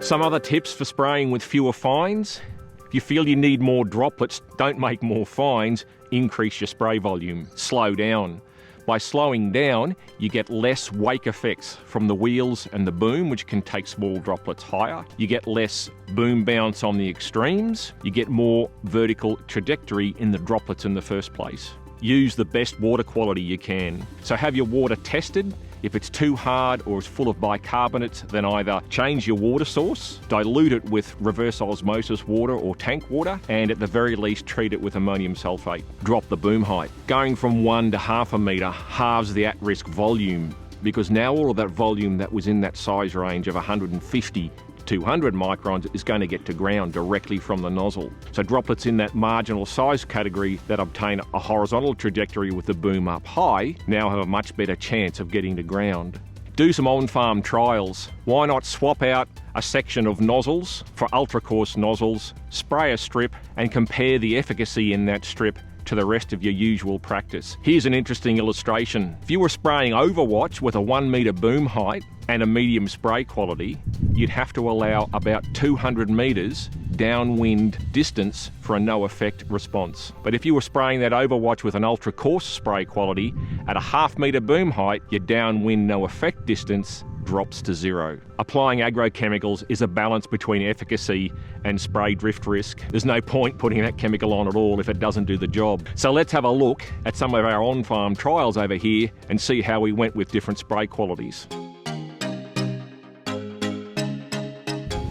Some other tips for spraying with fewer fines. If you feel you need more droplets, don't make more fines, increase your spray volume, slow down. By slowing down, you get less wake effects from the wheels and the boom, which can take small droplets higher. You get less boom bounce on the extremes. You get more vertical trajectory in the droplets in the first place. Use the best water quality you can. So have your water tested. If it's too hard or is full of bicarbonates, then either change your water source, dilute it with reverse osmosis water or tank water, and at the very least treat it with ammonium sulfate. Drop the boom height. Going from 1 to half a metre halves the at-risk volume, because now all of that volume that was in that size range of 150 200 microns is going to get to ground directly from the nozzle. So droplets in that marginal size category that obtain a horizontal trajectory with the boom up high now have a much better chance of getting to ground. Do some on-farm trials. Why not swap out a section of nozzles for ultra-coarse nozzles, spray a strip and compare the efficacy in that strip to the rest of your usual practice. Here's an interesting illustration. If you were spraying Overwatch with a 1 metre boom height and a medium spray quality, you'd have to allow about 200 metres downwind distance for a no effect response. But if you were spraying that Overwatch with an ultra coarse spray quality at a half metre boom height, your downwind no effect distance drops to 0. Applying agrochemicals is a balance between efficacy and spray drift risk. There's no point putting that chemical on at all if it doesn't do the job. So let's have a look at some of our on-farm trials over here and see how we went with different spray qualities.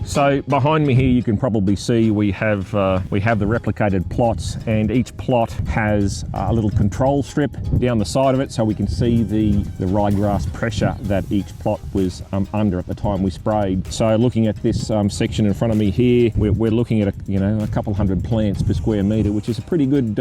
So behind me here you can probably see we have the replicated plots, and each plot has a little control strip down the side of it so we can see the ryegrass pressure that each plot was under at the time we sprayed. So looking at this section in front of me here, we're looking at a couple hundred plants per square metre, which is a pretty good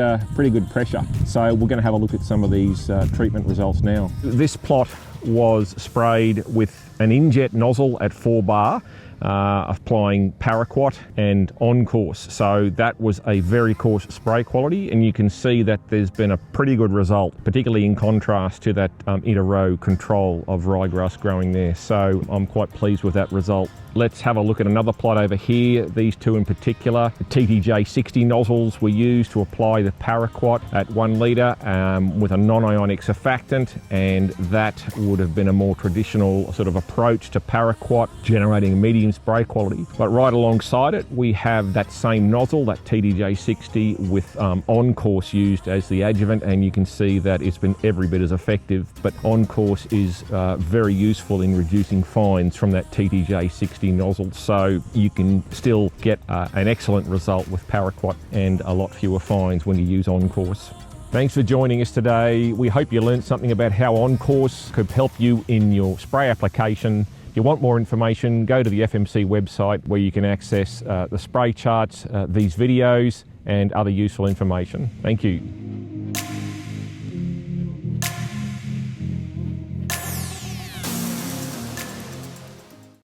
pressure. So we're going to have a look at some of these treatment results now. This plot was sprayed with an injet nozzle at 4 bar. Applying paraquat and on course. So that was a very coarse spray quality, and you can see that there's been a pretty good result, particularly in contrast to that inter-row control of ryegrass growing there. So I'm quite pleased with that result. Let's have a look at another plot over here. These two in particular, the TTJ 60 nozzles were used to apply the paraquat at 1 litre with a non-ionic surfactant, and that would have been a more traditional sort of approach to paraquat, generating medium spray quality. But right alongside it, we have that same nozzle, that TTJ 60 with on-course used as the adjuvant, and you can see that it's been every bit as effective, but on-course is very useful in reducing fines from that TTJ 60 nozzle, so you can still get an excellent result with paraquat and a lot fewer fines when you use on-course. Thanks for joining us today. We hope you learned something about how on-course could help you in your spray application. If you want more information, go to the FMC website where you can access the spray charts, these videos and other useful information. Thank you.